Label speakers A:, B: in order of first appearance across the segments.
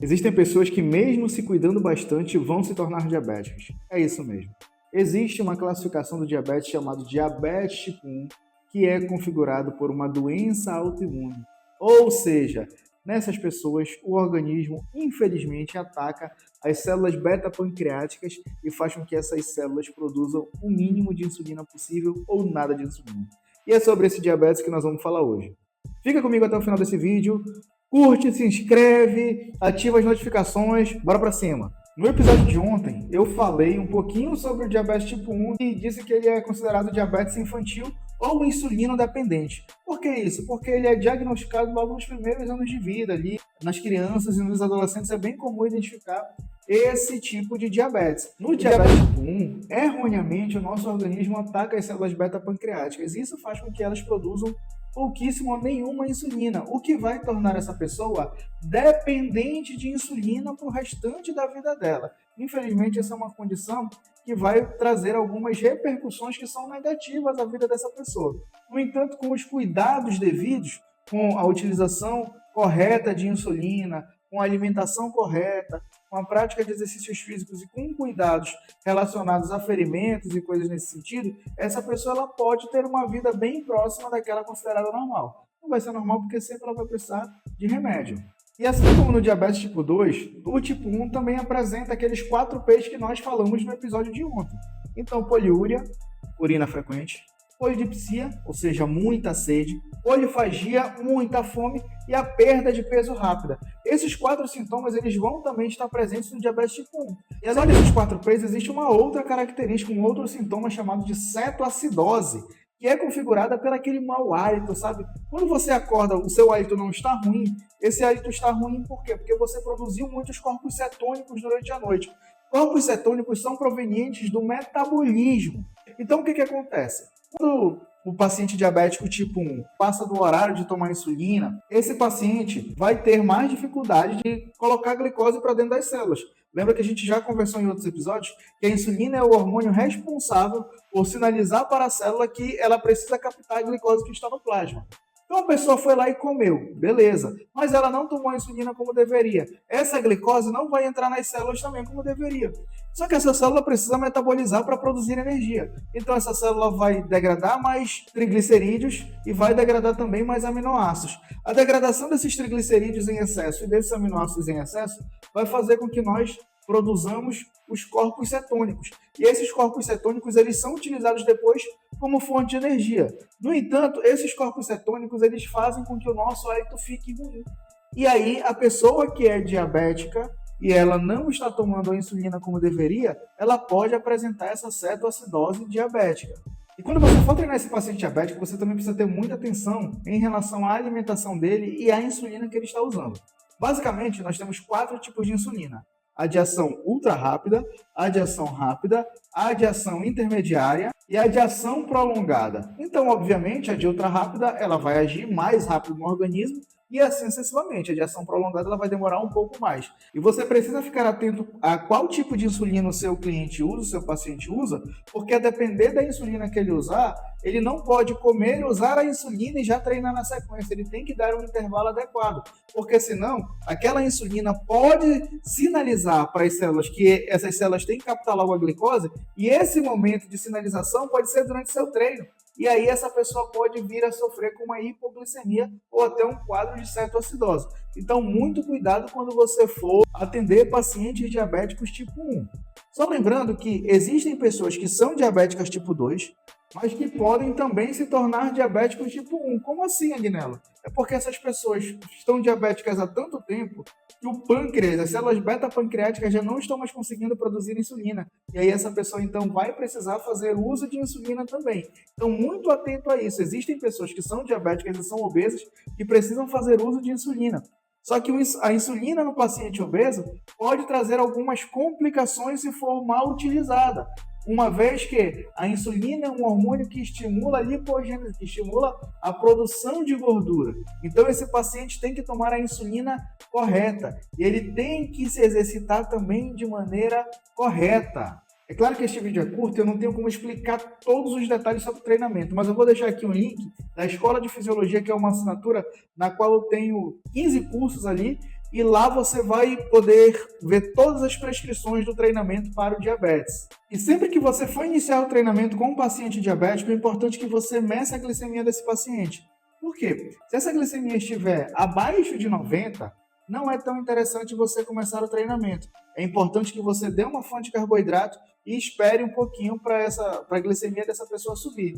A: Existem pessoas que, mesmo se cuidando bastante, vão se tornar diabéticas. É isso mesmo. Existe uma classificação do diabetes chamada diabetes tipo 1, que é configurado por uma doença autoimune. Ou seja, nessas pessoas, o organismo, infelizmente, ataca as células beta-pancreáticas e faz com que essas células produzam o mínimo de insulina possível ou nada de insulina. E é sobre esse diabetes que nós vamos falar hoje. Fica comigo até o final desse vídeo. Curte, se inscreve, ativa as notificações, bora pra cima! No episódio de ontem, eu falei um pouquinho sobre o diabetes tipo 1 e disse que ele é considerado diabetes infantil ou insulino dependente. Por que isso? Porque ele é diagnosticado logo nos primeiros anos de vida, ali nas crianças e nos adolescentes é bem comum identificar esse tipo de diabetes. No diabetes tipo 1, erroneamente, o nosso organismo ataca as células beta-pancreáticas e isso faz com que elas produzam pouquíssima ou nenhuma insulina, o que vai tornar essa pessoa dependente de insulina para o restante da vida dela. Infelizmente, essa é uma condição que vai trazer algumas repercussões que são negativas à vida dessa pessoa. No entanto, com os cuidados devidos, com a utilização correta de insulina, com a alimentação correta, com a prática de exercícios físicos e com cuidados relacionados a ferimentos e coisas nesse sentido, essa pessoa ela pode ter uma vida bem próxima daquela considerada normal. Não vai ser normal porque sempre ela vai precisar de remédio. E assim como no diabetes tipo 2, o tipo 1 também apresenta aqueles 4 P's que nós falamos no episódio de ontem. Então, poliúria, urina frequente, polidipsia, ou seja, muita sede, polifagia, muita fome e a perda de peso rápida. Esses 4 sintomas eles vão também estar presentes no diabetes tipo 1. E além desses 4 P's, existe uma outra característica, um outro sintoma chamado de cetoacidose, que é configurada pelo aquele mau hálito, sabe? Quando você acorda, o seu hálito não está ruim, esse hálito está ruim por quê? Porque você produziu muitos corpos cetônicos durante a noite. Corpos cetônicos são provenientes do metabolismo. Então, o que acontece? Quando o paciente diabético tipo 1 passa do horário de tomar insulina, esse paciente vai ter mais dificuldade de colocar glicose para dentro das células. Lembra que a gente já conversou em outros episódios que a insulina é o hormônio responsável por sinalizar para a célula que ela precisa captar a glicose que está no plasma. Então a pessoa foi lá e comeu, beleza, mas ela não tomou a insulina como deveria. Essa glicose não vai entrar nas células também como deveria. Só que essa célula precisa metabolizar para produzir energia. Então essa célula vai degradar mais triglicerídeos e vai degradar também mais aminoácidos. A degradação desses triglicerídeos em excesso e desses aminoácidos em excesso vai fazer com que nós produzamos os corpos cetônicos. E esses corpos cetônicos eles são utilizados depois como fonte de energia. No entanto, esses corpos cetônicos eles fazem com que o nosso hálito fique ruim. E aí a pessoa que é diabética e ela não está tomando a insulina como deveria, ela pode apresentar essa cetoacidose diabética. E quando você for treinar esse paciente diabético, você também precisa ter muita atenção em relação à alimentação dele e à insulina que ele está usando. Basicamente, nós temos 4 tipos de insulina. A de ação ultra rápida, a de ação rápida, a de ação intermediária e a de ação prolongada. Então, obviamente, a de ultra rápida ela vai agir mais rápido no organismo e assim sucessivamente. A de ação prolongada ela vai demorar um pouco mais. E você precisa ficar atento a qual tipo de insulina o seu cliente usa, o seu paciente usa, porque a depender da insulina que ele usar, ele não pode comer e usar a insulina e já treinar na sequência. Ele tem que dar um intervalo adequado, porque senão aquela insulina pode sinalizar para as células que essas células têm que captar logo a glicose e esse momento de sinalização pode ser durante seu treino. E aí essa pessoa pode vir a sofrer com uma hipoglicemia ou até um quadro de cetoacidose. Então, muito cuidado quando você for atender pacientes diabéticos tipo 1. Só lembrando que existem pessoas que são diabéticas tipo 2, mas que podem também se tornar diabéticos tipo 1. Como assim, Agnello? É porque essas pessoas estão diabéticas há tanto tempo que o pâncreas, as células beta-pancreáticas já não estão mais conseguindo produzir insulina. E aí essa pessoa então vai precisar fazer uso de insulina também. Então, muito atento a isso. Existem pessoas que são diabéticas e são obesas que precisam fazer uso de insulina. Só que a insulina no paciente obeso pode trazer algumas complicações se for mal utilizada. Uma vez que a insulina é um hormônio que estimula a lipogênese, que estimula a produção de gordura. Então, esse paciente tem que tomar a insulina correta e ele tem que se exercitar também de maneira correta. É claro que este vídeo é curto, eu não tenho como explicar todos os detalhes sobre o treinamento, mas eu vou deixar aqui um link da Escola de Fisiologia, que é uma assinatura na qual eu tenho 15 cursos ali, e lá você vai poder ver todas as prescrições do treinamento para o diabetes. E sempre que você for iniciar o treinamento com um paciente diabético, é importante que você meça a glicemia desse paciente. Por quê? Se essa glicemia estiver abaixo de 90, não é tão interessante você começar o treinamento. É importante que você dê uma fonte de carboidrato e espere um pouquinho para a glicemia dessa pessoa subir.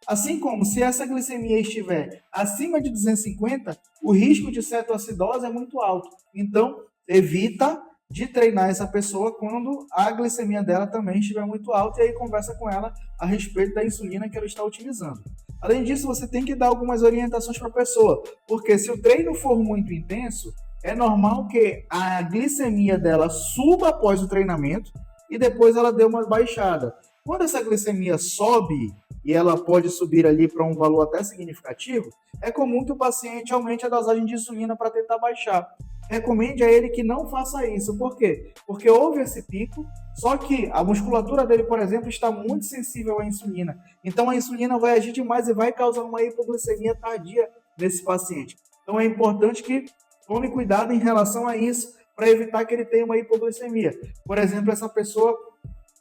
A: Assim como, se essa glicemia estiver acima de 250, o risco de cetoacidose é muito alto. Então, evita de treinar essa pessoa quando a glicemia dela também estiver muito alta, e aí conversa com ela a respeito da insulina que ela está utilizando. Além disso, você tem que dar algumas orientações para a pessoa, porque se o treino for muito intenso, é normal que a glicemia dela suba após o treinamento e depois ela dê uma baixada. Quando essa glicemia sobe, e ela pode subir ali para um valor até significativo, é comum que o paciente aumente a dosagem de insulina para tentar baixar. Recomende a ele que não faça isso. Por quê? Porque houve esse pico, só que a musculatura dele, por exemplo, está muito sensível à insulina. Então a insulina vai agir demais e vai causar uma hipoglicemia tardia nesse paciente. Então é importante que tome cuidado em relação a isso para evitar que ele tenha uma hipoglicemia. Por exemplo, essa pessoa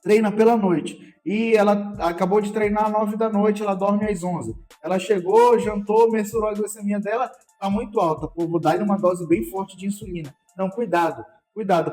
A: treina pela noite e ela acabou de treinar às 9 da noite, ela dorme às 11. Ela chegou, jantou, mensurou a glicemia dela, está muito alta. Pô, vou dar-lhe uma dose bem forte de insulina. Não, cuidado.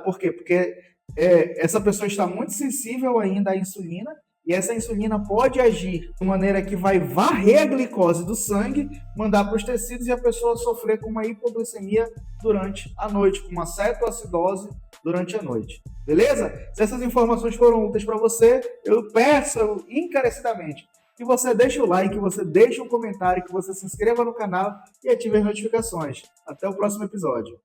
A: Por quê? Porque essa pessoa está muito sensível ainda à insulina, e essa insulina pode agir de maneira que vai varrer a glicose do sangue, mandar para os tecidos e a pessoa sofrer com uma hipoglicemia durante a noite, com uma cetoacidose durante a noite. Beleza? Se essas informações foram úteis para você, eu peço encarecidamente que você deixe o like, que você deixe um comentário, que você se inscreva no canal e ative as notificações. Até o próximo episódio.